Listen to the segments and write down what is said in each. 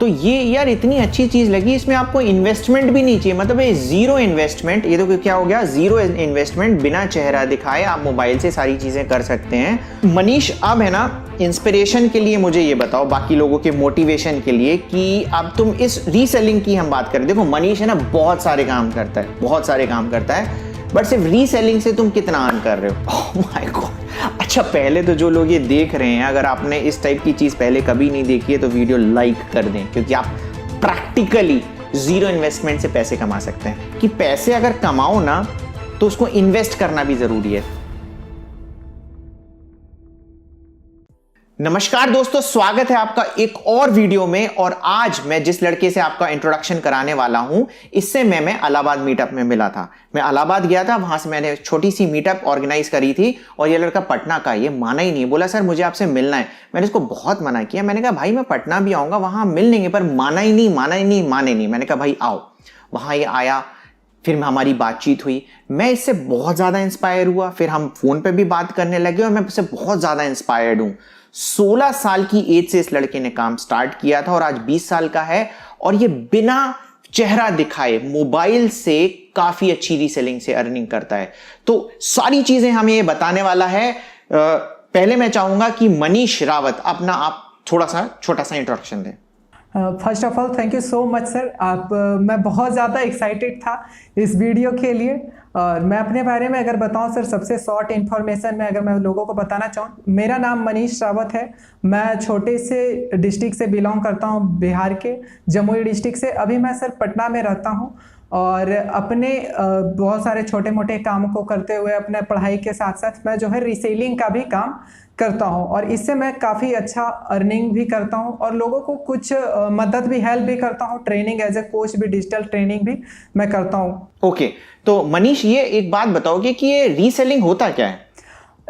तो ये यार इतनी अच्छी चीज लगी, इसमें आपको इन्वेस्टमेंट भी नहीं चाहिए, मतलब ये जीरो इन्वेस्टमेंट। ये तो क्या हो गया, जीरो इन्वेस्टमेंट, बिना चेहरा दिखाए आप मोबाइल से सारी चीजें कर सकते हैं। मनीष, अब है ना इंस्पिरेशन के लिए मुझे ये बताओ, बाकी लोगों के मोटिवेशन के लिए, कि अब तुम इस रीसेलिंग की हम बात करें। देखो मनीष है ना बहुत सारे काम करता है, बहुत सारे काम करता है, बट सिर्फ रीसेलिंग से तुम कितना अर्न कर रहे हो? Oh my God. अच्छा, पहले तो जो लोग ये देख रहे हैं, अगर आपने इस टाइप की चीज पहले कभी नहीं देखी है तो वीडियो लाइक कर दें, क्योंकि आप प्रैक्टिकली जीरो इन्वेस्टमेंट से पैसे कमा सकते हैं। कि पैसे अगर कमाओ ना तो उसको इन्वेस्ट करना भी जरूरी है। नमस्कार दोस्तों, स्वागत है आपका एक और वीडियो में। और आज मैं जिस लड़के से आपका इंट्रोडक्शन कराने वाला हूं, इससे मैं इलाहाबाद मीटअप में मिला था। मैं इलाहाबाद गया था, वहां से मैंने छोटी सी मीटअप ऑर्गेनाइज करी थी और ये लड़का पटना का, ये माना ही नहीं, बोला सर मुझे आपसे मिलना है। मैंने इसको बहुत मना किया, मैंने कहा भाई मैं पटना भी आऊंगा, वहां मिल लेंगे, पर माने नहीं। मैंने कहा भाई आओ, वहां ये आया, फिर हमारी बातचीत हुई, मैं इससे बहुत ज्यादा इंस्पायर हुआ। फिर हम फोन पे भी बात करने लगे और मैं इससे बहुत ज्यादा इंस्पायर्ड हूं। 16 साल की एज से इस लड़के ने काम स्टार्ट किया था और आज 20 साल का है, और ये बिना चेहरा दिखाए मोबाइल से काफी अच्छी रीसेलिंग से अर्निंग करता है। तो सारी चीजें हमें ये बताने वाला है। पहले मैं चाहूंगा कि मनीष रावत अपना आप थोड़ा सा छोटा सा इंट्रोडक्शन दें। First of all thank you so much sir. मैं बहुत ज़्यादा एक्साइटेड था इस वीडियो के लिए। और मैं अपने बारे में अगर बताऊं सर, सबसे शॉर्ट इन्फॉर्मेशन में अगर मैं लोगों को बताना चाहूँ, मेरा नाम मनीष रावत है। मैं छोटे से डिस्ट्रिक्ट से बिलोंग करता हूँ, बिहार के जमुई डिस्ट्रिक्ट से। अभी मैं सर पटना में रहता हूँ और अपने बहुत सारे छोटे मोटे काम को करते हुए अपने पढ़ाई के साथ साथ मैं जो है रीसेलिंग का भी काम करता हूं, और इससे मैं काफ़ी अच्छा अर्निंग भी करता हूं और लोगों को कुछ मदद भी, हेल्प भी करता हूं। ट्रेनिंग एज ए कोच भी, डिजिटल ट्रेनिंग भी मैं करता हूं। ओके, तो मनीष ये एक बात बताओगे कि ये रीसेलिंग होता क्या है?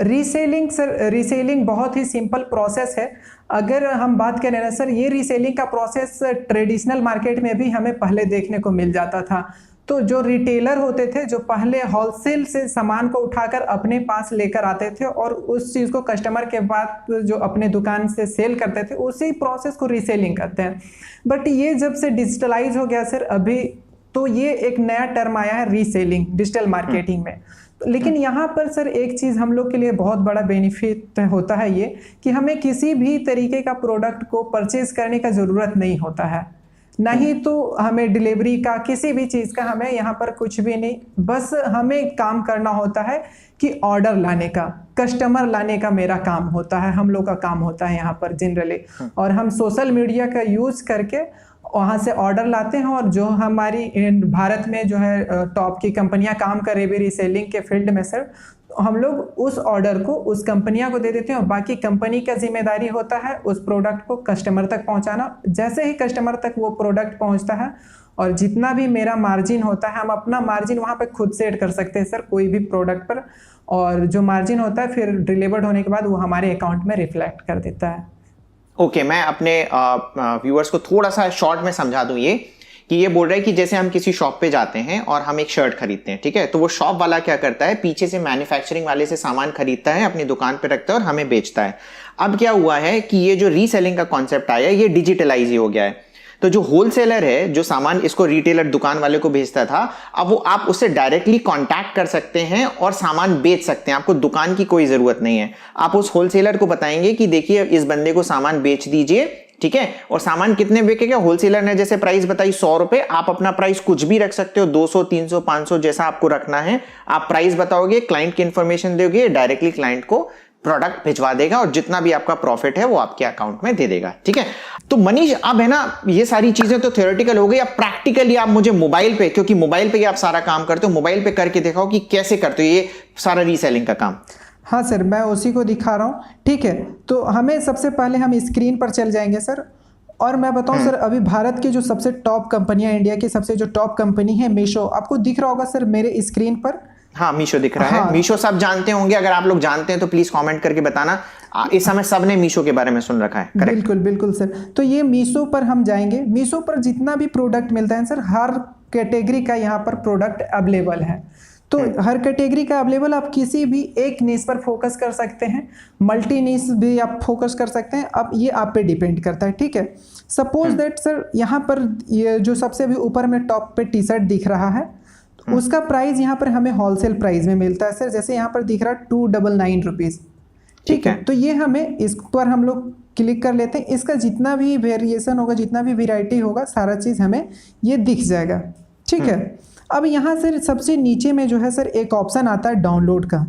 रीसेलिंग सर, रीसेलिंग बहुत ही सिंपल प्रोसेस है। अगर हम बात करें ना सर, ये रीसेलिंग का प्रोसेस ट्रेडिशनल मार्केट में भी हमें पहले देखने को मिल जाता था। तो जो रिटेलर होते थे, जो पहले होलसेल से सामान को उठाकर अपने पास लेकर आते थे और उस चीज़ को कस्टमर के बाद जो अपने दुकान से सेल करते थे, उसी प्रोसेस को रीसेलिंग कहते हैं। बट ये जब से डिजिटलाइज हो गया सर अभी, तो ये एक नया टर्म आया है रीसेलिंग डिजिटल मार्केटिंग में। लेकिन यहाँ पर सर एक चीज़ हम लोग के लिए बहुत बड़ा बेनिफिट होता है ये, कि हमें किसी भी तरीके का प्रोडक्ट को परचेज करने का ज़रूरत नहीं होता है, नहीं तो हमें डिलीवरी का, किसी भी चीज़ का हमें यहाँ पर कुछ भी नहीं। बस हमें काम करना होता है कि ऑर्डर लाने का, कस्टमर लाने का मेरा काम होता है, हम लोग का काम होता है यहाँ पर जनरली। और हम सोशल मीडिया का यूज़ करके वहाँ से ऑर्डर लाते हैं, और जो हमारी भारत में जो है टॉप की कंपनियाँ काम कर रही है रीसेलिंग के फील्ड में सर, हम लोग उस ऑर्डर को उस कंपनियां को दे देते हैं और बाकी कंपनी का जिम्मेदारी होता है उस प्रोडक्ट को कस्टमर तक पहुंचाना। जैसे ही कस्टमर तक वो प्रोडक्ट पहुंचता है, और जितना भी मेरा मार्जिन होता है, हम अपना मार्जिन वहां पे खुद सेट कर सकते हैं सर कोई भी प्रोडक्ट पर, और जो मार्जिन होता है फिर डिलीवर्ड होने के बाद वो हमारे अकाउंट में रिफ्लेक्ट कर देता है। ओके, मैं अपने व्यूअर्स को थोड़ा सा शॉर्ट में समझा दूं ये, कि ये बोल रहा है कि जैसे हम किसी शॉप पे जाते हैं और हम एक शर्ट खरीदते हैं, ठीक है, तो वो शॉप वाला क्या करता है, पीछे से मैन्युफैक्चरिंग वाले से सामान खरीदता है, अपनी दुकान पे रखता है और हमें बेचता है। अब क्या हुआ है कि ये जो रीसेलिंग का कॉन्सेप्ट आया, ये डिजिटलाइज ही हो गया है। तो जो होलसेलर है, जो सामान इसको रिटेलर दुकान वाले को भेजता था, अब वो आप उससे डायरेक्टली कांटेक्ट कर सकते हैं और सामान बेच सकते हैं। आपको दुकान की कोई जरूरत नहीं है। आप उस होलसेलर को बताएंगे कि देखिए इस बंदे को सामान बेच दीजिए, ठीक है, और सामान कितने बिकेगा, होलसेलर ने जैसे प्राइस बताई 100 रुपए, आप अपना प्राइस कुछ भी रख सकते हो, 200, 300, 500 जैसा आपको रखना है। आप प्राइस बताओगे, क्लाइंट की इंफॉर्मेशन दोगे, डायरेक्टली क्लाइंट को प्रोडक्ट भिजवा देगा और जितना भी आपका प्रॉफिट है वो आपके अकाउंट में दे देगा, ठीक है। तो मनीष, अब है ना ये सारी चीजें तो थ्योरेटिकल हो गई, अब प्रैक्टिकली आप मुझे मोबाइल पे, क्योंकि मोबाइल पे आप सारा काम करते हो, मोबाइल पे करके दिखाओ कि कैसे करते हो ये सारा रीसेलिंग का काम। हाँ सर, मैं उसी को दिखा रहा हूँ, ठीक है। तो हमें सबसे पहले हम स्क्रीन पर चल जाएंगे सर, और मैं बताऊं सर, अभी भारत की जो सबसे टॉप कंपनियां, इंडिया की सबसे जो टॉप कंपनी है मीशो, आपको दिख रहा होगा सर मेरे स्क्रीन पर। हाँ, मीशो दिख रहा हाँ। है। मीशो सब जानते होंगे, अगर आप लोग जानते हैं तो प्लीज कमेंट करके बताना। इस समय सबने मीशो के बारे में सुन रखा है, करेक्ट? बिल्कुल बिल्कुल सर। तो ये मीशो पर हम जाएंगे। मीशो पर जितना भी प्रोडक्ट मिलता है सर, हर कैटेगरी का यहाँ पर प्रोडक्ट अवेलेबल है। तो हर कैटेगरी का अवेलेबल, आप किसी भी एक नीश पर फोकस कर सकते हैं, मल्टी नीश भी आप फोकस कर सकते हैं। अब ये आप पे डिपेंड करता है, ठीक है। सपोज दैट सर यहाँ पर ये जो सबसे अभी ऊपर में टॉप पे टी शर्ट दिख रहा है, उसका प्राइस यहाँ पर हमें होलसेल प्राइस में मिलता है सर। जैसे यहाँ पर दिख रहा है 299 रुपीज़, ठीक है। तो ये हमें इस पर हम लोग क्लिक कर लेते हैं, इसका जितना भी वेरिएशन होगा, जितना भी वैरायटी होगा, सारा चीज़ हमें ये दिख जाएगा, ठीक है। अब यहाँ से सबसे नीचे में जो है सर एक ऑप्शन आता है डाउनलोड का,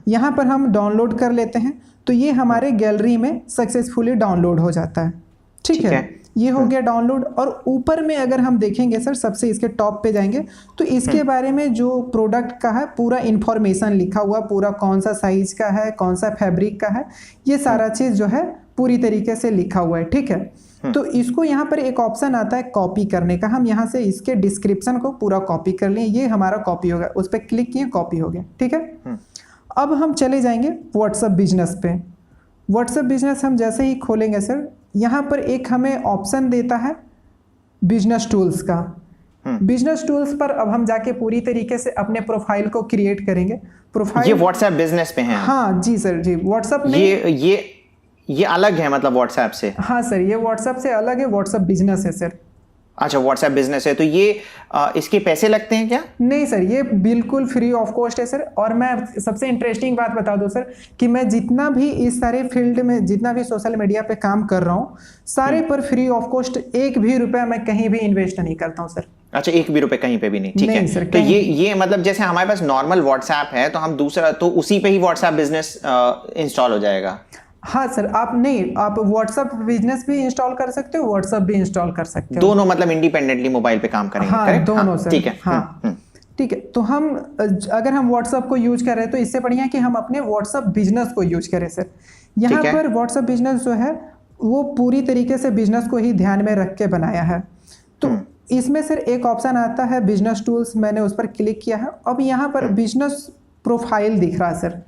यहाँ पर हम डाउनलोड कर लेते हैं तो ये हमारे गैलरी में सक्सेसफुली डाउनलोड हो जाता है, ठीक है। ये हो गया डाउनलोड। और ऊपर में अगर हम देखेंगे सर, सबसे इसके टॉप पे जाएंगे तो इसके बारे में जो प्रोडक्ट का है पूरा इंफॉर्मेशन लिखा हुआ, पूरा कौन सा साइज का है, कौन सा फैब्रिक का है, ये सारा चीज़ जो है पूरी तरीके से लिखा हुआ है, ठीक है। तो इसको यहाँ पर एक ऑप्शन आता है कॉपी करने का, हम यहाँ से इसके डिस्क्रिप्शन को पूरा कॉपी कर लें, ये हमारा कॉपी होगा, उस पर क्लिक किए कॉपी हो गया, ठीक है। अब हम चले जाएंगे व्हाट्सएप बिजनेस पे। व्हाट्सएप बिजनेस हम जैसे ही खोलेंगे सर, यहाँ पर एक हमें ऑप्शन देता है बिजनेस टूल्स का। बिजनेस टूल्स पर अब हम जाके पूरी तरीके से अपने प्रोफाइल को क्रिएट करेंगे। प्रोफाइल ये व्हाट्सएप बिजनेस पे है? हाँ जी सर जी, व्हाट्सएप में ये अलग है मतलब व्हाट्सएप से? हाँ सर, ये व्हाट्सएप से अलग है, व्हाट्सएप बिजनेस है सर। अच्छा, व्हाट्सएप बिजनेस है, तो ये इसके पैसे लगते हैं क्या? नहीं सर, ये बिल्कुल फ्री ऑफ कॉस्ट है सर। और मैं सबसे इंटरेस्टिंग बात बता दूं सर कि मैं जितना भी इस सारे फील्ड में, जितना भी सोशल मीडिया पे काम कर रहा हूँ, सारे पर फ्री ऑफ कॉस्ट, एक भी रुपया मैं कहीं भी इन्वेस्ट नहीं करता हूँ सर। अच्छा, एक भी रुपए कहीं पे भी नहीं, ठीक है सर। तो ये मतलब जैसे हमारे पास नॉर्मल व्हाट्सएप है तो हम दूसरा, तो उसी पे ही व्हाट्सएप बिजनेस इंस्टॉल हो जाएगा? हाँ सर, आप व्हाट्सएप बिजनेस भी इंस्टॉल कर सकते हो, व्हाट्सएप भी इंस्टॉल कर सकते हो, दोनों मतलब इंडिपेंडेंटली मोबाइल पे काम करेंगे? हाँ, दोनों सर, ठीक है। हाँ ठीक है। तो हम अगर हम व्हाट्सएप को यूज कर रहे हैं तो इससे बढ़िया कि हम अपने व्हाट्सएप बिजनेस को यूज करें सर। यहाँ पर व्हाट्सएप बिजनेस जो है वो पूरी तरीके से बिजनेस को ही ध्यान में रख के बनाया है। तो इसमें सर एक ऑप्शन आता है बिजनेस टूल्स, मैंने उस पर क्लिक किया है। अब यहाँ पर बिजनेस प्रोफाइल दिख रहा है सर,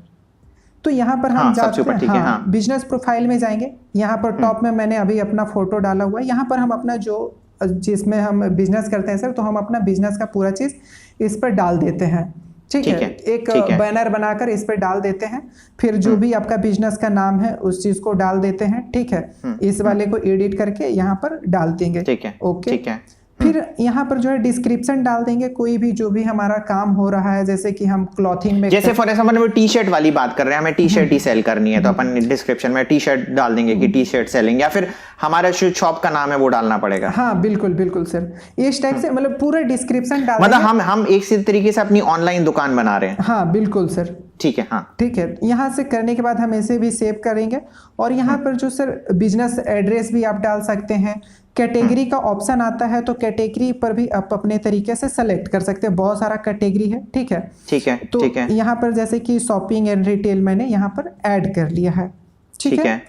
तो यहाँ पर हम जाते हैं, बिजनेस प्रोफाइल में जाएंगे। यहाँ पर टॉप में मैंने अभी अपना फोटो डाला हुआ है। यहाँ पर हम अपना जो जिसमें हम बिजनेस करते हैं सर, तो हम अपना बिजनेस का पूरा चीज़ इस पर डाल देते हैं, ठीक है। एक बैनर बनाकर इस पर डाल देते हैं, फिर जो भी आपका बिजनेस का नाम है उस चीज़ को डाल देते हैं, ठीक है। इस वाले को एडिट करके यहाँ पर डाल देंगे, ठीक है, ओके, ठीक है। फिर यहाँ पर जो है डिस्क्रिप्शन डाल देंगे, कोई भी जो भी हमारा काम हो रहा है, जैसे कि हम क्लॉथिंग में, जैसे फॉर एग्जांपल हम टी शर्ट वाली बात कर रहे हैं, हमें टी शर्ट ही सेल करनी है, तो अपन डिस्क्रिप्शन में टी शर्ट डाल देंगे कि टी शर्ट सेलिंग, या फिर हमारा जो शॉप का नाम है वो डालना पड़ेगा? हाँ बिल्कुल बिल्कुल सर, इस टाइप से मतलब पूरा डिस्क्रिप्शन डाल, मतलब हम एक सी तरीके से अपनी ऑनलाइन दुकान बना रहे हैं। हाँ बिल्कुल सर, ठीक है। हाँ ठीक है। यहाँ से करने के बाद हम इसे भी सेव करेंगे और यहाँ पर जो सर बिजनेस एड्रेस भी आप डाल सकते हैं। कैटेगरी का ऑप्शन आता है, तो कैटेगरी पर भी आप अपने तरीके से सेलेक्ट कर सकते हैं, बहुत सारा कैटेगरी है, ठीक है, ठीक है। तो यहाँ पर जैसे कि शॉपिंग एंड रिटेल मैंने यहाँ पर ऐड कर लिया है, ठीक है।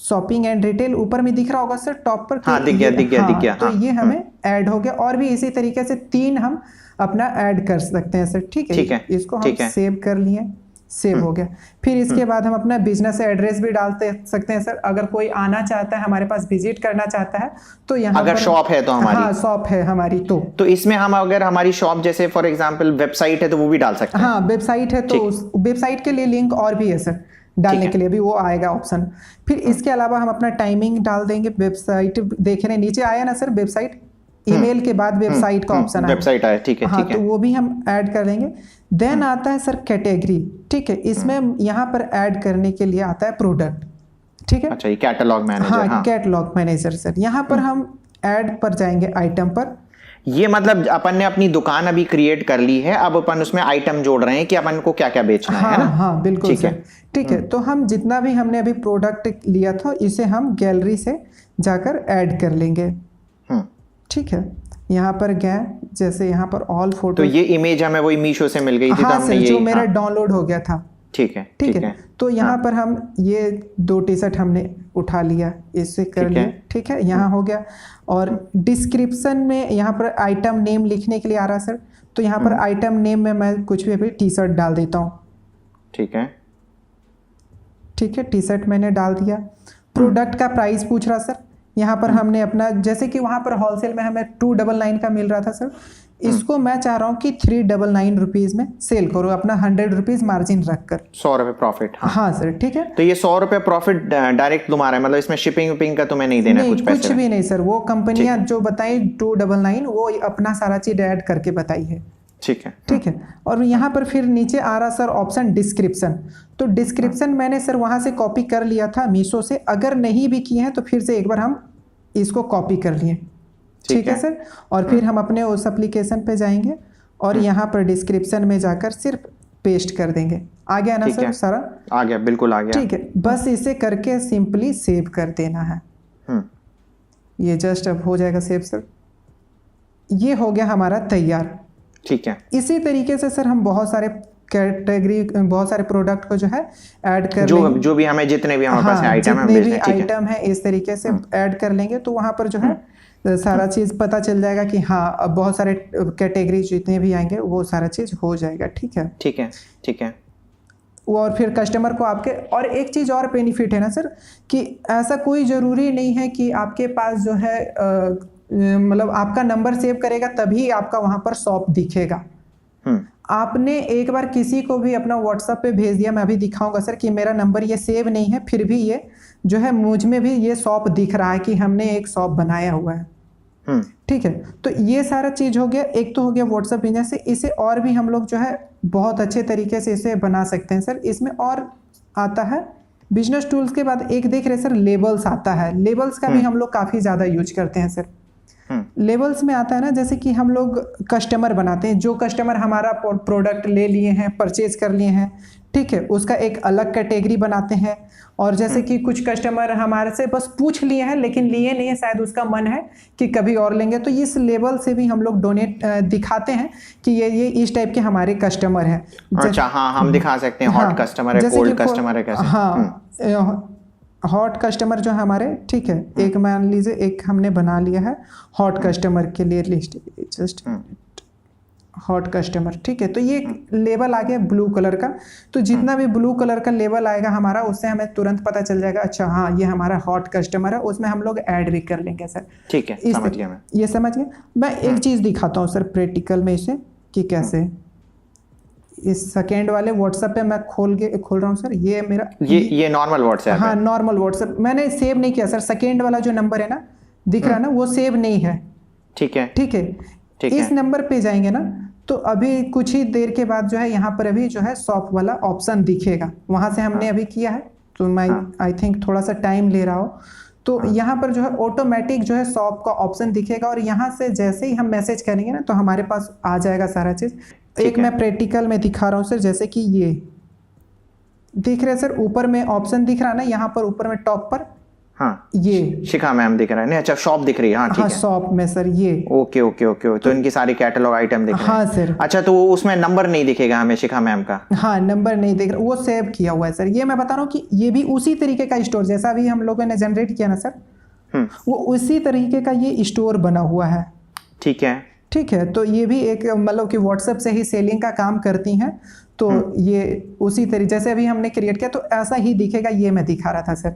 शॉपिंग एंड रिटेल ऊपर में दिख रहा होगा सर टॉप पर, हाँ, दिख गया। तो ये हमें ऐड हो गया। और भी इसी तरीके से 3 हम अपना ऐड कर सकते हैं सर, ठीक है। इसको हम सेव कर लिए, सेव हो गया। फिर इसके बाद हम अपना बिजनेस एड्रेस भी डालते सकते हैं सर। अगर कोई आना चाहता है, हमारे पास विजिट करना चाहता है, तो यहाँ अगर शॉप है तो हमारी, हाँ शॉप है हमारी, तो इसमें हम अगर हमारी शॉप जैसे फॉर एग्जांपल वेबसाइट है तो वो भी डाल सकते हैं। हाँ वेबसाइट है तो वेबसाइट के लिए लिंक और भी है सर डालने के लिए, भी वो आएगा ऑप्शन। फिर इसके अलावा हम अपना टाइमिंग डाल देंगे। वेबसाइट देख रहे नीचे आया ना सर, वेबसाइट ईमेल के बाद वेबसाइट का ऑप्शन आया, वेबसाइट आया, ठीक है, हाँ, तो वो भी हम ऐड कर देंगे। देन आता है सर कैटेगरी, ठीक है। इसमें यहाँ पर ऐड करने के लिए आता है प्रोडक्ट, ठीक है। अच्छा, ये कैटलॉग मैनेजर, हाँ कैटलॉग मैनेजर सर। यहाँ पर हम ऐड पर जाएंगे, आइटम पर। ये मतलब अपन ने अपनी दुकान अभी क्रिएट कर ली है, अब अपन उसमें आइटम जोड़ रहे हैं कि अपन को क्या क्या बेचना है ना? हाँ बिल्कुल सर, ठीक है। तो हम जितना भी हमने अभी प्रोडक्ट लिया था, इसे हम गैलरी से जाकर ऐड कर लेंगे, ठीक है। यहाँ पर गए, जैसे यहाँ पर ऑल फोटो, तो ये इमेज हमें वही मीशो से मिल गई थी, हाँ तो हमने जो मेरा डाउनलोड हो गया था, ठीक है। तो यहाँ पर हम ये 2 टी शर्ट हमने उठा लिया, इससे कर लिया, ठीक है। यहाँ हो गया। और डिस्क्रिप्शन में यहाँ पर आइटम नेम लिखने के लिए आ रहा है सर, तो यहाँ पर आइटम नेम में मैं कुछ भी अभी टी शर्ट डाल देता हूँ, ठीक है। टी शर्ट मैंने डाल दिया। प्रोडक्ट का प्राइस पूछ रहा सर, यहाँ पर हमने अपना, जैसे कि वहाँ पर होलसेल में हमें 299 का मिल रहा था सर, इसको मैं चाह रहा हूँ कि 399 रुपीज़ में सेल करो, अपना 100 रुपीज़ मार्जिन रखकर। 100 रुपये प्रॉफिट। हाँ सर, ठीक है। तो ये 100 रुपये प्रॉफिट डायरेक्ट तुम्हारा है, मतलब इसमें शिपिंग विपिंग का तुम्हें नहीं देना नहीं, कुछ पैसे? कुछ भी नहीं सर, वो कंपनियां जो बताई 299 वो अपना सारा चीज ऐड करके बताई है। ठीक है, ठीक है। और यहाँ पर फिर नीचे आ रहा सर ऑप्शन डिस्क्रिप्शन। तो डिस्क्रिप्शन मैंने सर वहाँ से कॉपी कर लिया था मीशो से, अगर नहीं भी किए हैं तो फिर से एक बार हम इसको कॉपी कर लिए। ठीक है सर। और फिर हम अपने उस एप्लीकेशन पे जाएंगे और यहाँ पर डिस्क्रिप्शन में जाकर सिर्फ पेस्ट कर देंगे। आ गया ना सर सारा? आ गया, बिल्कुल आ गया। ठीक है, बस इसे करके सिंपली सेव कर देना है। ये जस्ट अब हो जाएगा सेव सर। ये हो गया हमारा तैयार। ठीक है। इसी तरीके से सर हम बहुत सारे कैटेगरी, बहुत सारे प्रोडक्ट को जो है ऐड कर लेंगे, जो भी हमें, जितने भी हमारे पास आइटम है, जितने भी आइटम है इस तरीके से ऐड कर लेंगे, तो वहाँ पर जो है सारा चीज़ पता चल जाएगा कि हाँ अब बहुत सारे कैटेगरी जितने भी आएंगे वो सारा चीज़ हो जाएगा। ठीक है, ठीक है, ठीक है। और फिर कस्टमर को आपके, और एक चीज़ और बेनिफिट है ना सर, कि ऐसा कोई ज़रूरी नहीं है कि आपके पास जो है मतलब आपका नंबर सेव करेगा तभी आपका वहाँ पर शॉप दिखेगा। आपने एक बार किसी को भी अपना व्हाट्सएप पे भेज दिया, मैं अभी दिखाऊंगा सर कि मेरा नंबर ये सेव नहीं है, फिर भी ये जो है मुझ में भी ये शॉप दिख रहा है कि हमने एक शॉप बनाया हुआ है। ठीक है, तो ये सारा चीज़ हो गया। एक तो हो गया व्हाट्सएप बिजनेस से, इसे और भी हम लोग जो है बहुत अच्छे तरीके से इसे बना सकते हैं सर। इसमें और आता है बिजनेस टूल्स के बाद एक देख रहे सर लेबल्स आता है। लेबल्स का भी हम लोग काफ़ी ज़्यादा यूज करते हैं सर। लेबल्स में आता है ना, जैसे कि हम लोग कस्टमर बनाते हैं, जो कस्टमर हमारा प्रोडक्ट ले लिए हैं, परचेज कर लिए हैं, ठीक है, उसका एक अलग कैटेगरी बनाते हैं। और जैसे कि कुछ कस्टमर हमारे से बस पूछ लिए हैं लेकिन लिए नहीं है, शायद उसका मन है कि कभी और लेंगे, तो इस लेबल से भी हम लोग डोनेट दिखाते हैं कि ये इस टाइप के हमारे कस्टमर हैं। अच्छा, हाँ, हम दिखा सकते हैं हॉट कस्टमर है, कोल्ड कस्टमर है, कैसे? हाँ, हॉट कस्टमर जो हमारे, ठीक है, एक मान लीजिए एक हमने बना लिया है हॉट कस्टमर के लिए लिस्ट, जस्ट हॉट कस्टमर। ठीक है, तो ये लेबल आ गया ब्लू कलर का। तो जितना भी ब्लू कलर का लेबल आएगा हमारा, उससे हमें तुरंत पता चल जाएगा, अच्छा हाँ ये हमारा हॉट कस्टमर है, उसमें हम लोग ऐड भी कर लेंगे सर। ठीक है, समझ गया मैं। ये समझ गया। मैं एक चीज़ दिखाता हूँ सर प्रैक्टिकल में इसे, कि कैसे इस सेकेंड वाले व्हाट्सएप पे मैं खोल रहा हूँ सर। ये मेरा ये नॉर्मल व्हाट्सएप है। हाँ, नॉर्मल व्हाट्सएप मैंने सेव नहीं किया सर। सेकेंड वाला जो नंबर है ना, दिख रहा है ना, वो सेव नहीं है। ठीक है, ठीक है। इस नंबर पे जाएंगे ना, तो अभी कुछ ही देर के बाद जो है यहाँ पर अभी जो है शॉप वाला ऑप्शन दिखेगा। वहाँ से हमने अभी किया है, तो मैं आई थिंक थोड़ा सा टाइम ले रहा हो, तो यहाँ पर जो है ऑटोमेटिक जो है शॉप का ऑप्शन दिखेगा। और यहाँ से जैसे ही हम मैसेज करेंगे ना, तो हमारे पास आ जाएगा सारा चीज़। एक मैं प्रैक्टिकल में दिखा रहा हूँ सर, जैसे कि ये दिख रहे सर, ऊपर में ऑप्शन दिख रहा है ना, यहाँ पर ऊपर में टॉप पर, हाँ, ये शिखा मैम दिख रहा है। नहीं, अच्छा, शॉप दिख रही है। हाँ, ठीक है, शॉप में सर ये। ओके ओके ओके, तो इनकी सारी कैटलॉग आइटम दिख रहे हैं। हाँ सर। अच्छा, तो उसमें नंबर नहीं दिखेगा हमें शिखा मैम का? हाँ, नंबर नहीं दिख रहा, वो सेव किया हुआ है सर। ये मैं बता रहा हूँ कि ये भी उसी तरीके का स्टोर, जैसा अभी हम लोगों ने जनरेट किया ना सर, वो उसी तरीके का ये स्टोर बना हुआ है। ठीक है, ठीक है। तो ये भी एक मतलब कि व्हाट्सएप से ही सेलिंग का काम करती हैं, तो ये उसी तरीके जैसे अभी हमने क्रिएट किया, तो ऐसा ही दिखेगा। ये मैं दिखा रहा था सर।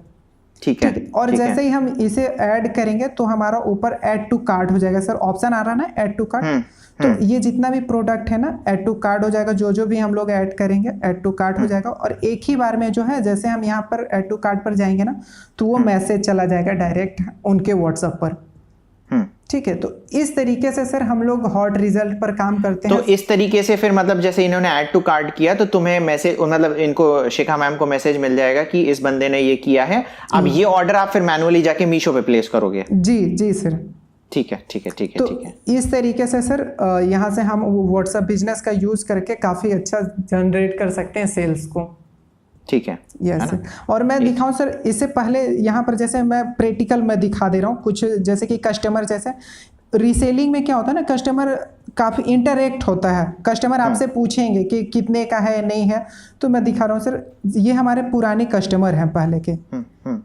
ठीक है, और जैसे ही हम इसे ऐड करेंगे तो हमारा ऊपर ऐड टू कार्ट हो जाएगा सर। ऑप्शन आ रहा है ना, ऐड टू कार्ट, तो ये जितना भी प्रोडक्ट है ना, ऐड टू कार्ट हो जाएगा। जो भी हम लोग ऐड करेंगे ऐड टू कार्ट हो जाएगा। और एक ही बार में जो है, जैसे हम यहाँ पर ऐड टू कार्ट पर जाएंगे ना, तो वो मैसेज चला जाएगा डायरेक्ट उनके व्हाट्सएप पर। ठीक है, तो इस तरीके से सर हम लोग हॉट रिजल्ट पर काम करते हैं। तो इस तरीके से फिर मतलब जैसे इन्होंने ऐड टू कार्ट किया, तो तुम्हें मैसेज, मतलब इनको शिखा मैम को मैसेज मिल जाएगा कि इस बंदे ने ये किया है। अब ये ऑर्डर आप फिर मैनुअली जाके मीशो पे प्लेस करोगे? जी जी सर। ठीक है, ठीक है, ठीक है, ठीक है। इस तरीके से सर यहाँ से हम व्हाट्सएप बिजनेस का यूज करके काफी अच्छा जनरेट कर सकते हैं सेल्स को। ठीक है, यस। और मैं दिखाऊं सर, इससे पहले यहाँ पर जैसे मैं प्रैक्टिकल में दिखा दे रहा हूँ कुछ, जैसे कि कस्टमर, जैसे रीसेलिंग में क्या होता है ना, कस्टमर काफ़ी इंटरेक्ट होता है। कस्टमर आपसे पूछेंगे कि कितने का है, नहीं है, तो मैं दिखा रहा हूँ सर। ये हमारे पुराने कस्टमर हैं पहले के।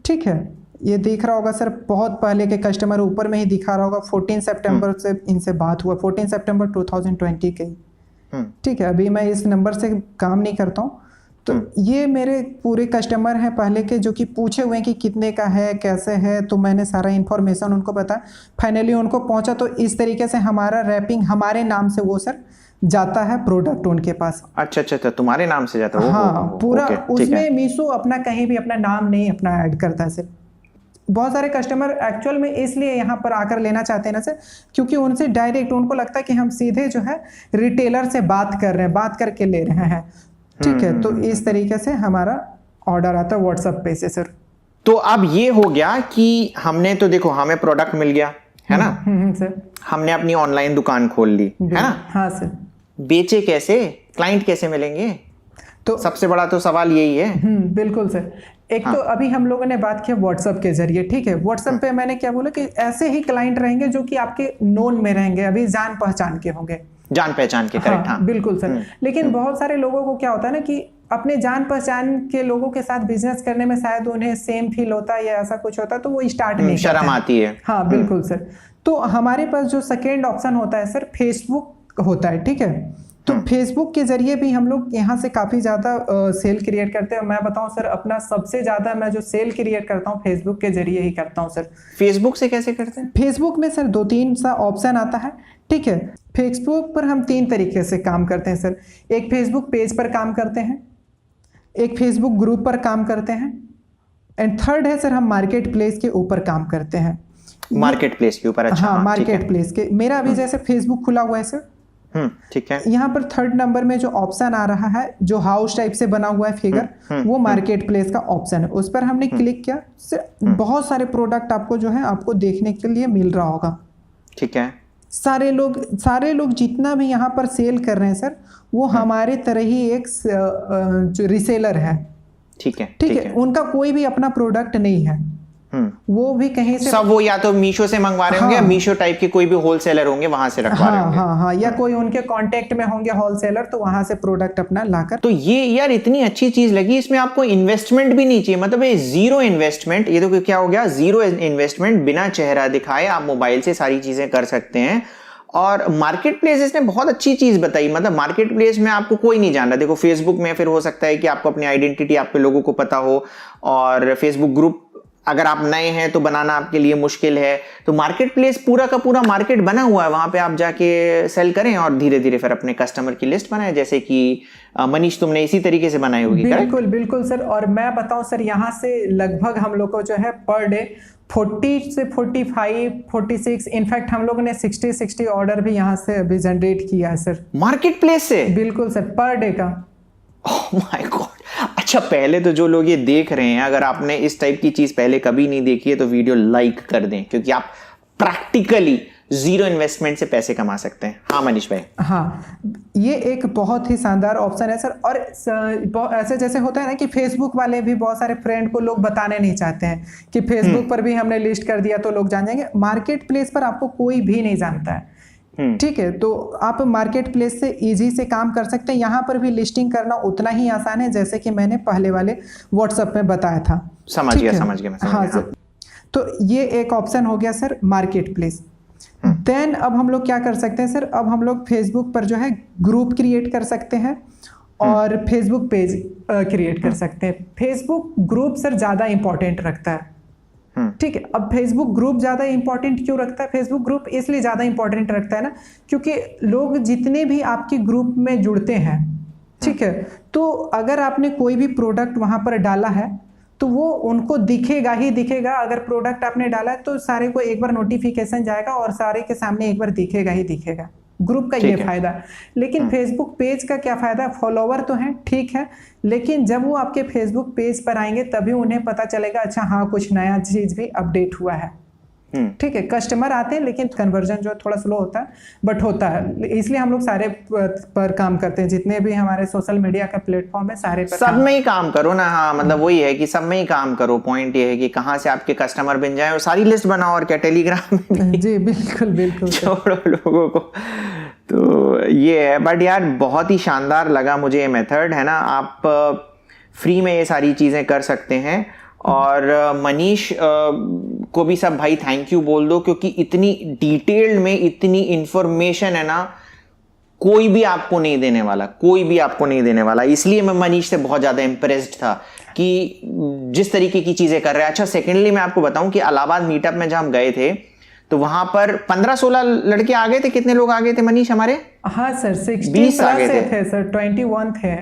ठीक है, ये दिख रहा होगा सर, बहुत पहले के कस्टमर ऊपर में ही दिखा रहा होगा। 14 सितंबर से इनसे बात हुआ, 14 सितंबर 2020 के। ठीक है, अभी मैं इस नंबर से काम नहीं करता हूँ, तो ये मेरे पूरे कस्टमर हैं पहले के जो कि पूछे हुए हैं कि कितने का है कैसे है, तो मैंने सारा इन्फॉर्मेशन उनको बताया, फाइनली उनको पहुंचा। तो इस तरीके से हमारा रैपिंग हमारे नाम से वो सर जाता है प्रोडक्ट उनके पास। अच्छा अच्छा अच्छा, तुम्हारे नाम से जाता है? हाँ, पूरा ओके, ठीक है। उसमें मीशो अपना कहीं भी अपना नाम नहीं अपना ऐड करता है सर। बहुत सारे कस्टमर एक्चुअल में इसलिए यहाँ पर आकर लेना चाहते हैं ना सर, क्योंकि उनसे डायरेक्ट उनको लगता है कि हम सीधे जो है रिटेलर से बात कर रहे हैं, बात करके ले रहे हैं। ठीक है, तो इस तरीके से हमारा ऑर्डर आता है व्हाट्सएप पे से सर। तो अब ये हो गया कि हमने तो देखो हमें प्रोडक्ट मिल गया है ना सर, हमने अपनी ऑनलाइन दुकान खोल ली है ना। हाँ सर। बेचे कैसे, क्लाइंट कैसे मिलेंगे, तो सबसे बड़ा तो सवाल यही है। बिल्कुल सर। एक तो अभी हम लोगों ने बात किया व्हाट्सएप के जरिए, ठीक है। व्हाट्सएप पे मैंने क्या बोला कि ऐसे ही क्लाइंट रहेंगे जो कि आपके नोन में रहेंगे, अभी जान पहचान के होंगे, जान पहचान के, करेक्ट। हाँ बिल्कुल सर। लेकिन बहुत सारे लोगों को क्या होता है ना कि अपने जान पहचान के लोगों के साथ बिजनेस करने में शायद उन्हें सेम फील होता है या ऐसा कुछ होता है, तो वो स्टार्ट नहीं करते हैं। शर्म आती है। हाँ बिल्कुल सर। तो हमारे पास जो सेकेंड ऑप्शन होता है सर, फेसबुक होता है, ठीक है। तो फेसबुक के जरिए भी हम लोग यहाँ से काफी ज्यादा सेल क्रिएट करते हैं। मैं बताऊं सर, अपना सबसे ज्यादा मैं जो सेल क्रिएट करता हूँ फेसबुक के जरिए ही करता हूँ सर। फेसबुक से कैसे करते हैं? फेसबुक में सर 2-3 सा ऑप्शन आता है, ठीक है। फेसबुक पर हम 3 तरीके से काम करते हैं सर। एक फेसबुक पेज पर काम करते हैं, एक फेसबुक ग्रुप पर काम करते हैं, एंड थर्ड है सर हम मार्केट प्लेस के ऊपर काम करते हैं। मार्केट प्लेस के ऊपर? अच्छा, हाँ, मार्केट प्लेस के। मेरा अभी जैसे फेसबुक खुला हुआ है सर, ठीक है। यहाँ पर थर्ड नंबर में जो ऑप्शन आ रहा है, जो हाउस टाइप से बना हुआ है फिगर, वो मार्केट प्लेस का ऑप्शन है। उस पर हमने क्लिक किया, बहुत सारे प्रोडक्ट आपको जो है आपको देखने के लिए मिल रहा होगा। ठीक है। सारे लोग जितना भी यहाँ पर सेल कर रहे हैं सर, वो हमारे तरह ही एक जो रिसेलर है। ठीक है, ठीक है। उनका कोई भी अपना प्रोडक्ट नहीं है, वो भी कहीं से सब वो या तो मीशो से मंगवा रहे होंगे, मीशो टाइप के कोई भी होलसेलर होंगे वहां से रखवा रहे होंगे। हाँ, या कोई उनके कांटेक्ट में होंगे होलसेलर, तो वहां से प्रोडक्ट अपना लाकर। तो ये यार इतनी अच्छी चीज लगी, इसमें आपको इन्वेस्टमेंट भी नहीं चाहिए, मतलब ये जीरो इन्वेस्टमेंट। ये तो क्या हो गया, जीरो इन्वेस्टमेंट, बिना चेहरा दिखाए आप मोबाइल से सारी चीजें कर सकते हैं। और मार्केट प्लेस ने बहुत अच्छी चीज बताई, मतलब मार्केट प्लेस में आपको कोई नहीं जान रहा। देखो फेसबुक में फिर हो सकता है कि आपको अपनी आइडेंटिटी आपके लोगों को पता हो, और फेसबुक ग्रुप अगर आप नए हैं तो बनाना आपके लिए मुश्किल है। तो मार्केट प्लेस पूरा का पूरा मार्केट बना हुआ है, वहां पे आप जाके सेल करें और धीरे धीरे फिर अपने कस्टमर की लिस्ट बनाएं, जैसे कि मनीष तुमने इसी तरीके से बनाई होगी। बिल्कुल बिल्कुल सर। और मैं बताऊं सर, यहाँ से लगभग हम लोग को जो है पर डे 40 से 45, 46, इनफैक्ट हम लोगों ने 60 ऑर्डर भी यहाँ से अभी जनरेट किया है सर, मार्केट प्लेस से। बिल्कुल सर, पर डे का। Oh my God. अच्छा, पहले तो जो लोग ये देख रहे हैं, अगर आपने इस टाइप की चीज पहले कभी नहीं देखी है तो वीडियो लाइक कर दें, क्योंकि आप प्रैक्टिकली जीरो इन्वेस्टमेंट से पैसे कमा सकते हैं। हाँ मनीष भाई। हाँ, ये एक बहुत ही शानदार ऑप्शन है सर। और ऐसे जैसे होता है ना कि फेसबुक वाले भी बहुत सारे फ्रेंड को लोग बताने नहीं चाहते हैं कि फेसबुक पर भी हमने लिस्ट कर दिया तो लोग जान जाएंगे। मार्केट प्लेस पर आपको कोई भी नहीं जानता है, ठीक है। तो आप मार्केट प्लेस से इजी से काम कर सकते हैं। यहाँ पर भी लिस्टिंग करना उतना ही आसान है जैसे कि मैंने पहले वाले व्हाट्सएप में बताया था। समझ गया। हाँ सर। तो ये एक ऑप्शन हो गया सर, मार्केट प्लेस। देन अब हम लोग क्या कर सकते हैं सर, अब हम लोग फेसबुक पर जो है ग्रुप क्रिएट कर सकते हैं और फेसबुक पेज क्रिएट कर सकते हैं। फेसबुक ग्रुप सर ज़्यादा इंपॉर्टेंट रखता है, ठीक है। अब फेसबुक ग्रुप ज़्यादा इंपॉर्टेंट क्यों रखता है? फेसबुक ग्रुप इसलिए ज़्यादा इंपॉर्टेंट रखता है ना, क्योंकि लोग जितने भी आपके ग्रुप में जुड़ते हैं, ठीक है, तो अगर आपने कोई भी प्रोडक्ट वहाँ पर डाला है तो वो उनको दिखेगा ही दिखेगा। अगर प्रोडक्ट आपने डाला है तो सारे को एक बार नोटिफिकेशन जाएगा और सारे के सामने एक बार दिखेगा ही दिखेगा। ग्रुप का ये फायदा है। लेकिन फेसबुक पेज का क्या फायदा? फॉलोवर तो हैं, ठीक है, लेकिन जब वो आपके फेसबुक पेज पर आएंगे तभी उन्हें पता चलेगा अच्छा हाँ कुछ नया चीज भी अपडेट हुआ है, ठीक है। कस्टमर आते हैं लेकिन कन्वर्जन जो थोड़ा स्लो होता है, बट होता है। इसलिए हम लोग सारे पर काम करते हैं, जितने भी हमारे सोशल मीडिया का प्लेटफॉर्म है सारे पर सब में ही काम करो ना। हाँ, मतलब वही है कि सब में ही काम करो। पॉइंट ये है कि कहाँ से आपके कस्टमर बन जाए, और सारी लिस्ट बनाओ, और क्या टेलीग्राम में जी बिल्कुल छोड़ो लोगों को। तो ये है, बट यार बहुत ही शानदार लगा मुझे ये मेथड, है ना। आप फ्री में ये सारी चीजें कर सकते हैं। और मनीष को भी सब भाई थैंक यू बोल दो, क्योंकि इतनी डिटेल्ड में इतनी इंफॉर्मेशन है ना, कोई भी आपको नहीं देने वाला, कोई भी आपको नहीं देने वाला। इसलिए मैं मनीष से बहुत ज्यादा इंप्रेस्ड था कि जिस तरीके की चीजें कर रहे हैं। अच्छा, सेकेंडली मैं आपको बताऊं कि इलाहाबाद मीटअप में जब हम गए थे तो वहां पर 15-16 लड़के आ गए थे। कितने लोग आ गए थे मनीष हमारे? हाँ सर, 20 आ गए थे सर, 21 थे।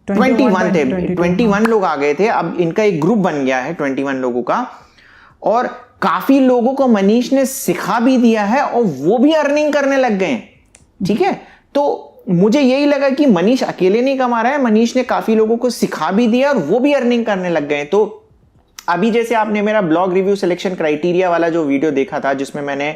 21 लोग आ गए थे। अब इनका एक ग्रुप बन गया है 21 लोगों का, और काफी लोगों को मनीष ने सिखा भी दिया है और वो भी अर्निंग करने लग गए हैं। ठीक है, तो मुझे यही लगा कि मनीष अकेले नहीं कमा रहा है, मनीष ने काफी लोगों को सिखा भी दिया और वो भी अर्निंग करने लग गए। तो अभी जैसे आपने मेरा ब्लॉग रिव्यू सिलेक्शन क्राइटेरिया वाला जो वीडियो देखा था, जिसमें मैंने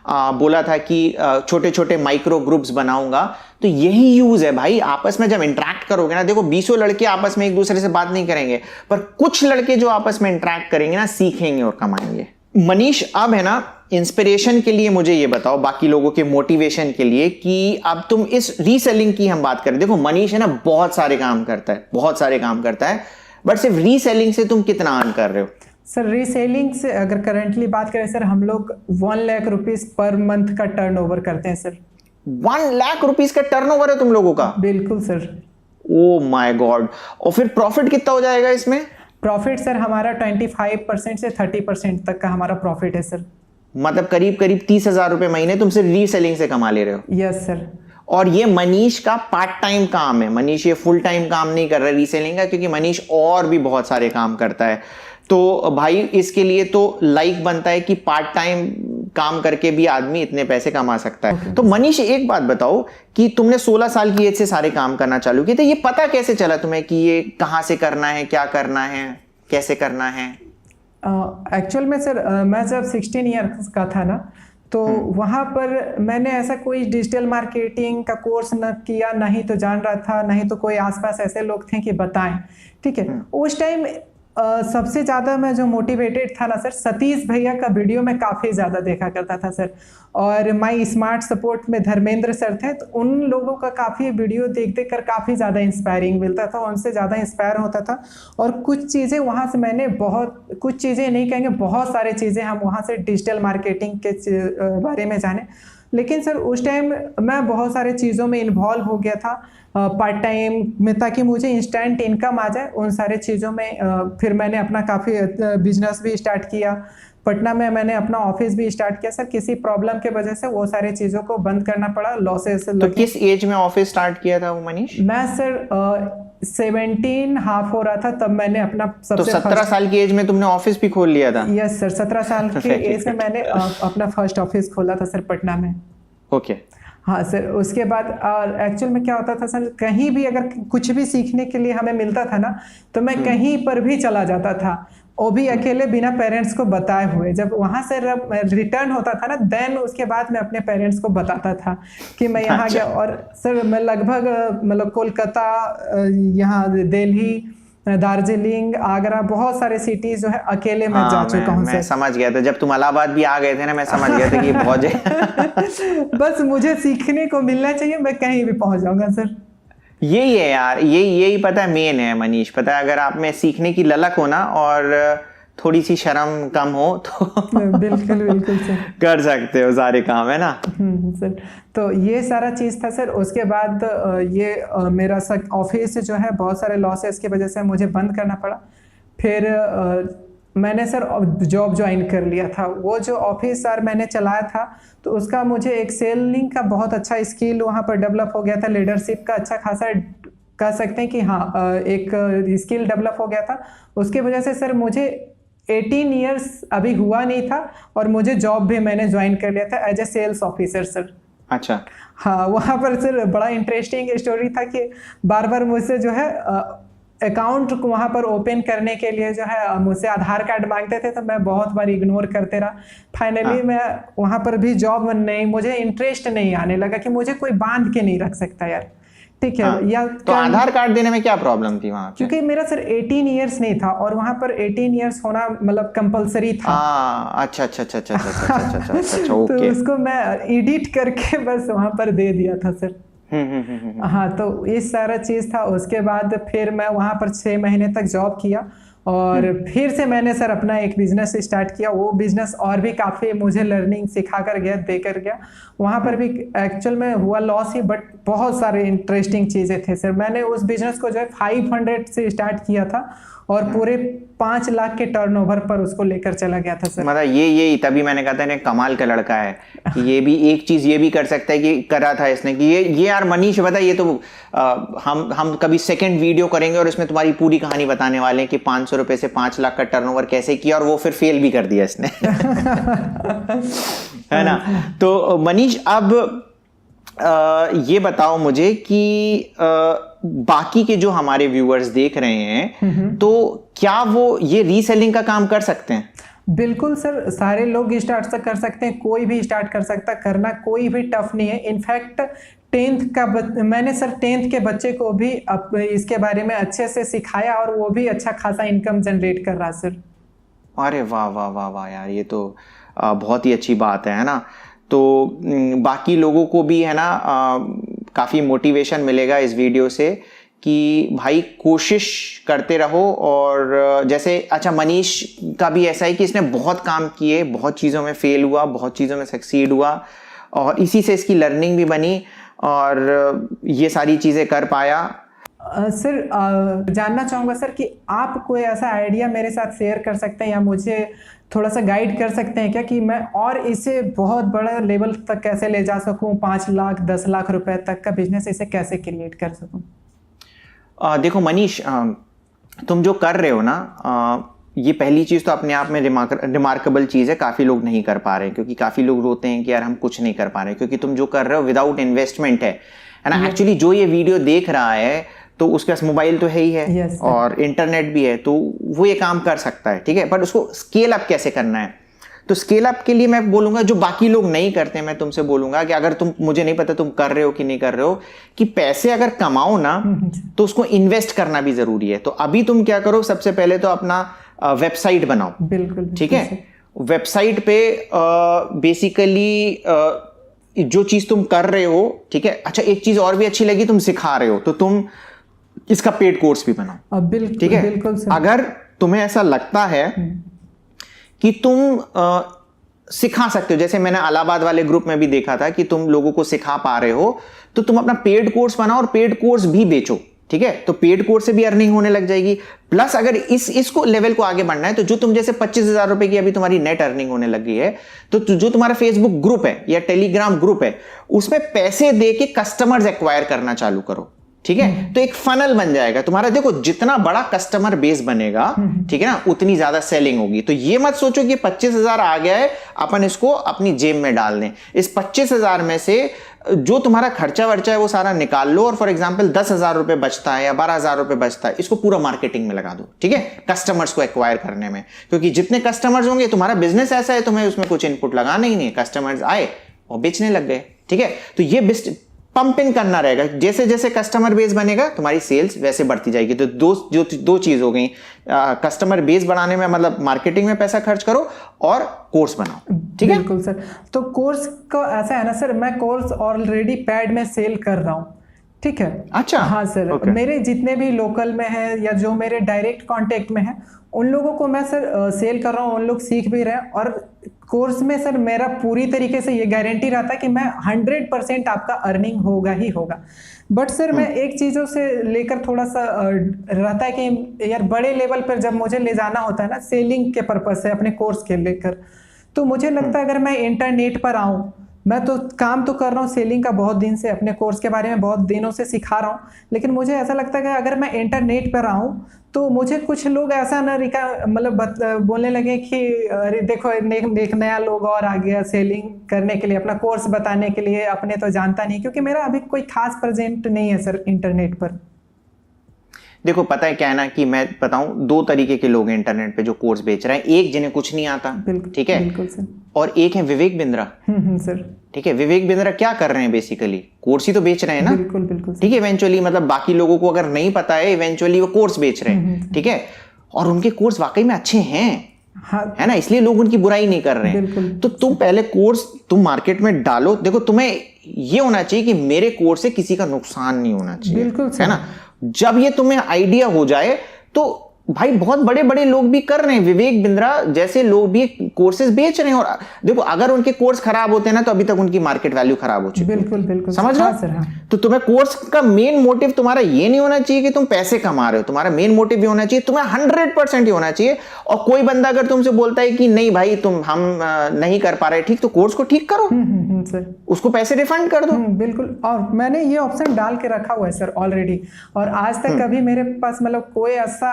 बोला था कि छोटे छोटे माइक्रो ग्रुप्स बनाऊंगा, तो यही यूज है भाई। आपस में जब इंटरेक्ट करोगे ना, देखो 20 लड़के आपस में एक दूसरे से बात नहीं करेंगे, पर कुछ लड़के जो आपस में इंटरेक्ट करेंगे ना, सीखेंगे और कमाएंगे। मनीष, अब है ना, इंस्पिरेशन के लिए मुझे ये बताओ, बाकी लोगों के मोटिवेशन के लिए, कि अब तुम इस रीसेलिंग की हम बात करें। देखो मनीष है ना, बहुत सारे काम करता है, बहुत सारे काम करता है, बट सिर्फ रीसेलिंग से तुम कितना अर्न कर रहे हो? सर रीसेलिंग से अगर करंटली बात करें सर, हम लोग 1 लाख रुपीस पर मंथ का टर्नओवर करते हैं सर। 1 लाख रुपीस का टर्नओवर है तुम लोगों का? बिल्कुल सर। Oh my God. और फिर प्रॉफिट कितना हो जाएगा इसमें? प्रॉफिट सर हमारा 25% से 30% तक का हमारा प्रॉफिट है सर। मतलब करीब करीब 30,000 रुपए महीने तुम सिर्फ रीसेलिंग से कमा ले रहे हो? Yes sir. और ये मनीष का पार्ट टाइम काम है। मनीष ये फुल टाइम काम नहीं कर रहा है रीसेलिंग का, क्योंकि मनीष और भी बहुत सारे काम करता है। तो भाई इसके लिए तो लाइक बनता है कि पार्ट टाइम काम करके भी आदमी इतने पैसे कमा सकता है। तो मनीष, एक बात बताओ कि तुमने 16 साल की एज से सारे काम करना चालू किए, तो ये पता कैसे चला तुम्हें कि ये कहाँ से करना है, क्या करना है, कैसे करना है? एक्चुअल में सर, मैं जब 16 ईयर्स का था ना, तो वहाँ पर मैंने ऐसा कोई डिजिटल मार्केटिंग का कोर्स न किया, नहीं तो जान रहा था, नहीं तो कोई आसपास ऐसे लोग थे कि बताएं। ठीक है, उस टाइम सबसे ज़्यादा मैं जो मोटिवेटेड था ना सर, सतीश भैया का वीडियो मैं काफ़ी ज़्यादा देखा करता था सर। और माई स्मार्ट सपोर्ट में धर्मेंद्र सर थे, तो उन लोगों का काफ़ी वीडियो देख देख कर काफ़ी ज़्यादा इंस्पायरिंग मिलता था, उनसे ज़्यादा इंस्पायर होता था। और कुछ चीज़ें वहाँ से मैंने कुछ चीज़ें नहीं कहेंगे, बहुत सारी चीज़ें हम वहाँ से डिजिटल मार्केटिंग के बारे में जाने। लेकिन सर उस टाइम मैं बहुत सारे चीज़ों में इन्वॉल्व हो गया था पार्ट टाइम में, ताकि मुझे इंस्टेंट इनकम आ जाए उन सारे चीज़ों में। फिर मैंने अपना काफ़ी बिजनेस भी स्टार्ट किया। पटना में मैंने अपना ऑफिस भी स्टार्ट किया सर। किसी प्रॉब्लम के वजह से वो सारी चीज़ों को बंद करना पड़ा, लॉसेस। तो किस एज में ऑफिस स्टार्ट किया था वो मनीष? मैं सर 17 हाफ हो रहा था तब मैंने अपना सबसे। तो 17 साल की एज में तुमने ऑफिस भी खोल लिया था? यस सर, 17 साल की एज में मैंने अपना फर्स्ट ऑफिस खोला था सर, पटना में। ओके। हाँ सर, उसके बाद एक्चुअल में क्या होता था सर, कहीं भी अगर कुछ भी सीखने के लिए हमें मिलता था ना, तो मैं कहीं पर भी चला जाता था, वो भी अकेले बिना पेरेंट्स को बताए हुए। जब वहाँ से रिटर्न होता था ना, देन उसके बाद मैं अपने पेरेंट्स को बताता था कि मैं यहाँ गया। और सर मैं लगभग मतलब कोलकाता, यहाँ दिल्ली, दार्जिलिंग, आगरा, बहुत सारे सिटीज जो है अकेले मैं जा चुका हूँ। मैं समझ गया था, जब तुम इलाहाबाद भी आ गए थे ना, मैं समझ गया था कि ये बहुत जगह बस मुझे सीखने को मिलना चाहिए, मैं कहीं भी पहुंच जाऊंगा सर। यही है यार, यही पता है मेन है मनीष। पता है, अगर आप में सीखने की ललक हो ना और थोड़ी सी शर्म कम हो तो बिल्कुल बिल्कुल सर, कर सकते हो सारे काम, है ना सर। तो ये सारा चीज़ था सर। उसके बाद ये मेरा सर ऑफिस जो है बहुत सारे लॉसेस की वजह से मुझे बंद करना पड़ा। फिर मैंने सर जॉब ज्वाइन कर लिया था। वो जो ऑफिस सर मैंने चलाया था, तो उसका मुझे एक सेलिंग का बहुत अच्छा स्किल वहाँ पर डेवलप हो गया था, लीडरशिप का अच्छा खासा कह सकते हैं कि हाँ, एक स्किल डेवलप हो गया था। उसकी वजह से सर मुझे 18 ईयर्स अभी हुआ नहीं था और मुझे जॉब भी मैंने ज्वाइन कर लिया था as a sales officer sir. अच्छा। हाँ, वहाँ पर सर बड़ा इंटरेस्टिंग स्टोरी था कि बार बार मुझसे जो है अकाउंट को वहाँ पर ओपन करने के लिए जो है मुझसे आधार कार्ड मांगते थे, तो मैं बहुत बार इग्नोर करते रहा। फाइनली मैं वहाँ पर भी जॉब नहीं, मुझे इंटरेस्ट नहीं आने लगा कि मुझे कोई बांध के नहीं रख सकता यार। ठीक है। या तो आधार कार्ड देने में क्या प्रॉब्लम थी वहाँ? क्योंकि मेरा सर 18 ईयर्स नहीं था और वहाँ पर 18 ईयर्स होना मतलब कंपलसरी था। अच्छा, ओके। तो उसको मैं एडिट करके बस वहाँ पर दे दिया था सर। हाँ, तो ये सारा चीज़ था। उसके बाद फिर मैं वहाँ पर 6 महीने तक जॉब किया और फिर से मैंने सर अपना एक बिजनेस स्टार्ट किया। वो बिजनेस और भी काफ़ी मुझे लर्निंग सिखा कर गया, दे कर गया। वहाँ पर भी एक्चुअल में हुआ लॉस ही, बट बहुत सारे इंटरेस्टिंग चीज़ें थे सर। मैंने उस बिजनेस को जो है 500 से स्टार्ट किया था और पूरे 5 लाख के टर्नओवर पर उसको लेकर चला गया था सर। मतलब ये तभी मैंने कहा था ना, कमाल का लड़का है कि ये भी एक चीज ये भी कर सकता है कि करा था इसने कि ये यार मनीष बता, ये तो हम कभी सेकंड वीडियो करेंगे और इसमें तुम्हारी पूरी कहानी बताने वाले हैं कि 500 रुपए से 5 लाख का टर्नओवर कैसे किया, और वो फिर फेल भी कर दिया इसने। है ना। तो मनीष अब ये बताओ मुझे कि बाकी के जो हमारे व्यूअर्स देख रहे हैं तो क्या वो ये रीसेलिंग का काम कर सकते हैं? बिल्कुल सर, सारे लोग स्टार्ट कर सकते हैं, कोई भी स्टार्ट कर सकता, करना कोई भी टफ नहीं है। इनफैक्ट 10th का मैंने सर 10th के बच्चे को भी इसके बारे में अच्छे से सिखाया और वो भी अच्छा खासा इनकम जनरेट कर रहा सर। अरे वाह वाह वाह वाह यार, ये तो बहुत ही अच्छी बात है ना। तो बाकी लोगों को भी है ना काफ़ी मोटिवेशन मिलेगा इस वीडियो से कि भाई कोशिश करते रहो। और जैसे अच्छा मनीष का भी ऐसा है कि इसने बहुत काम किए, बहुत चीज़ों में फेल हुआ, बहुत चीज़ों में सक्सीड हुआ और इसी से इसकी लर्निंग भी बनी और ये सारी चीज़ें कर पाया। सर जानना चाहूँगा सर कि आप कोई ऐसा आइडिया मेरे साथ शेयर कर सकते हैं या मुझे थोड़ा सा गाइड कर सकते हैं क्या कि मैं और इसे बहुत बड़ा लेवल तक कैसे ले जा सकूं, 5 लाख 10 लाख रुपए तक का बिजनेस इसे कैसे क्रिएट कर सकूं? देखो मनीष, तुम जो कर रहे हो ना, ये पहली चीज़ तो अपने आप में रिमार्केबल चीज़ है। काफ़ी लोग नहीं कर पा रहे हैं क्योंकि काफ़ी लोग रोते हैं कि यार हम कुछ नहीं कर पा रहे, क्योंकि तुम जो कर रहे हो विदाउट इन्वेस्टमेंट है ना। एक्चुअली जो ये वीडियो देख रहा है तो उसके पास मोबाइल तो है ही है yes, और इंटरनेट भी है, तो वो ये काम कर सकता है, ठीक है। बट उसको स्केल अप कैसे करना है, तो स्केल अप के लिए मैं बोलूंगा जो बाकी लोग नहीं करते, मैं तुमसे बोलूंगा कि अगर तुम, मुझे नहीं पता तुम कर रहे हो कि नहीं कर रहे हो, कि पैसे अगर कमाओ ना तो उसको इन्वेस्ट करना भी जरूरी है। तो अभी तुम क्या करो, सबसे पहले तो अपना वेबसाइट बनाओ। बिल्कुल, ठीक है। वेबसाइट पे बेसिकली जो चीज तुम कर रहे हो, ठीक है। अच्छा एक चीज और भी अच्छी लगी, तुम सिखा रहे हो तो तुम इसका पेड कोर्स भी बनाओ, ठीक है। बिल्कुल सर। अगर तुम्हें ऐसा लगता है कि तुम सिखा सकते हो, जैसे मैंने इलाहाबाद वाले ग्रुप में भी देखा था कि तुम लोगों को सिखा पा रहे हो, तो तुम अपना पेड कोर्स बनाओ और पेड कोर्स भी बेचो, ठीक है। तो पेड कोर्स से भी अर्निंग होने लग जाएगी। प्लस अगर इसको लेवल को आगे बढ़ना है तो जो तुम जैसे 25,000 रुपए की अभी तुम्हारी नेट अर्निंग होने लगी है, तो जो तुम्हारा फेसबुक ग्रुप है या टेलीग्राम ग्रुप है, उसमें पैसे दे के कस्टमर्स एक्वायर करना चालू करो, ठीक है। तो एक फनल बन जाएगा तुम्हारा। देखो जितना बड़ा कस्टमर बेस बनेगा, ठीक है ना, उतनी ज्यादा सेलिंग होगी। तो ये मत सोचो कि 25,000 आ गया है अपन इसको अपनी जेब में डाल दें। इस 25,000 में से जो तुम्हारा खर्चा वर्चा है वो सारा निकाल लो और फॉर एग्जांपल 10,000 रुपए बचता है या 12,000 रुपए बचता है, इसको पूरा मार्केटिंग में लगा दो, ठीक है, कस्टमर्स को एक्वायर करने में। क्योंकि जितने कस्टमर होंगे, तुम्हारा बिजनेस ऐसा है, तुम्हें उसमें कुछ इनपुट लगाना ही नहीं, कस्टमर्स आए और बेचने लग गए, ठीक है। तो ये पंप इन करना रहेगा। जैसे जैसे कस्टमर बेस बनेगा तुम्हारी सेल्स वैसे बढ़ती जाएगी। तो दो चीज हो गई, कस्टमर बेस बढ़ाने में मतलब मार्केटिंग में पैसा खर्च करो और कोर्स बनाओ, ठीक है। बिल्कुल सर। तो कोर्स का ऐसा है ना सर, मैं कोर्स ऑलरेडी पेड में सेल कर रहा हूँ, ठीक है। अच्छा, हाँ सर, okay. मेरे जितने भी लोकल में है या जो मेरे डायरेक्ट कांटेक्ट में है, उन लोगों को मैं सर सेल कर रहा हूँ, उन लोग सीख भी रहे हैं। और कोर्स में सर मेरा पूरी तरीके से ये गारंटी रहता है कि मैं 100% आपका अर्निंग होगा ही होगा। बट सर मैं एक चीज़ों से लेकर थोड़ा सा रहता है कि यार बड़े लेवल पर जब मुझे ले जाना होता है ना सेलिंग के पर्पज से अपने कोर्स के लेकर, तो मुझे लगता है अगर मैं इंटरनेट पर आऊँ, मैं तो काम तो कर रहा हूँ सेलिंग का बहुत दिन से, अपने कोर्स के बारे में बहुत दिनों से सिखा रहा हूँ, लेकिन मुझे ऐसा लगता है कि अगर मैं इंटरनेट पर आऊँ तो मुझे कुछ लोग ऐसा ना मतलब बोलने लगे कि अरे देखो एक नया लोग और आ गया सेलिंग करने के लिए, अपना कोर्स बताने के लिए, अपने तो जानता नहीं, क्योंकि मेरा अभी कोई खास प्रेजेंट नहीं है सर इंटरनेट पर। देखो पता है क्या है ना, कि मैं बताऊं, दो तरीके के लोग हैं इंटरनेट पे जो कोर्स बेच रहे हैं। एक जिन्हें कुछ नहीं आता, ठीक है, बिल्कुल सर। और एक है विवेक बिंद्रा, सर, ठीक है। विवेक बिंद्रा क्या कर रहे हैं, बेसिकली कोर्स ही तो बेच रहे हैं ना, बिल्कुल बिल्कुल, ठीक है। इवेंचुअली मतलब बाकी लोगों को अगर नहीं पता है, इवेंचुअली वो कोर्स बेच रहे हैं, ठीक है। और उनके कोर्स वाकई में अच्छे हैं, हाँ, है ना, इसलिए लोग उनकी बुराई नहीं कर रहे हैं। तो तुम पहले कोर्स तुम मार्केट में डालो। देखो तुम्हें ये होना चाहिए कि मेरे कोर्स से किसी का नुकसान नहीं होना चाहिए, बिल्कुल है ना। जब ये तुम्हें आइडिया हो जाए तो भाई बहुत बड़े बड़े लोग भी कर रहे हैं, विवेक बिंद्रा जैसे लोग भी कोर्सेज बेच रहे हैं। और देखो अगर उनके कोर्स खराब होते हैं ना तो अभी तक उनकी मार्केट वैल्यू खराब हो चुकी है। बिल्कुल बिल्कुल समझ रहे हो सर। हाँ। तो तुम्हें कोर्स का मेन मोटिव तुम्हारा ये नहीं होना चाहिए कि तुम पैसे कमा रहे हो, तुम्हारा मेन मोटिव ये होना चाहिए, तुम्हें 100% ही होना चाहिए। और कोई बंदा अगर तुमसे बोलता है कि नहीं भाई हम नहीं कर पा रहे, ठीक, तो कोर्स को ठीक करो, सर उसको पैसे रिफंड कर दो। बिल्कुल। और मैंने ये ऑप्शन डाल के रखा हुआ है सर ऑलरेडी, और आज तक कभी मेरे पास मतलब कोई ऐसा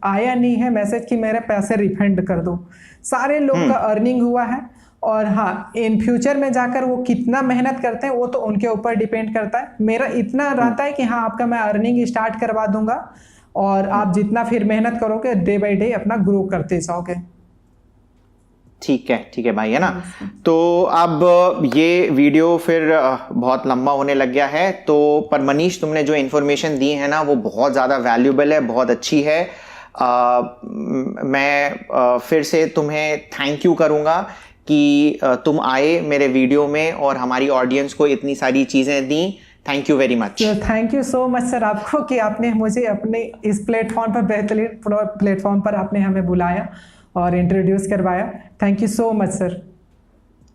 आया नहीं है मैसेज कि मेरे पैसे रिफंड कर दो। सारे लोग का अर्निंग हुआ है। और हाँ, इन फ्यूचर में जाकर वो कितना मेहनत करते हैं वो तो उनके ऊपर डिपेंड करता है। मेरा इतना रहता है कि हाँ आपका मैं अर्निंग स्टार्ट करवा दूंगा, और आप जितना फिर मेहनत करोगे डे बाय डे अपना ग्रो करते जाओगे। ठीक है भाई, है ना। तो अब ये वीडियो फिर बहुत लंबा होने लग गया है, तो पर मनीष तुमने जो इन्फॉर्मेशन दी है ना वो बहुत ज़्यादा वैल्यूएबल है, बहुत अच्छी है। मैं फिर से तुम्हें थैंक यू करूँगा कि तुम आए मेरे वीडियो में और हमारी ऑडियंस को इतनी सारी चीज़ें दी। Thank you very much. Thank you so much sir आपको कि आपने मुझे अपने इस प्लेटफॉर्म पर, बेहतरीन प्लेटफॉर्म पर आपने हमें बुलाया और इंट्रोड्यूस करवाया। Thank you so much sir.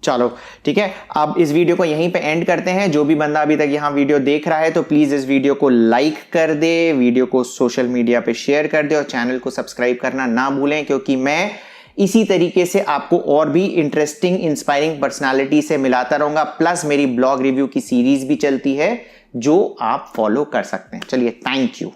चलो ठीक है, अब इस वीडियो को यहीं पे एंड करते हैं। जो भी बंदा अभी तक यहाँ वीडियो देख रहा है तो प्लीज इस वीडियो को लाइक कर दे, वीडियो को सोशल मीडिया पे शेयर कर दे और चैनल को सब्सक्राइब करना ना भूलें, क्योंकि मैं इसी तरीके से आपको और भी इंटरेस्टिंग इंस्पायरिंग पर्सनालिटी से मिलाता रहूंगा। प्लस मेरी ब्लॉग रिव्यू की सीरीज भी चलती है जो आप फॉलो कर सकते हैं। चलिए, थैंक यू।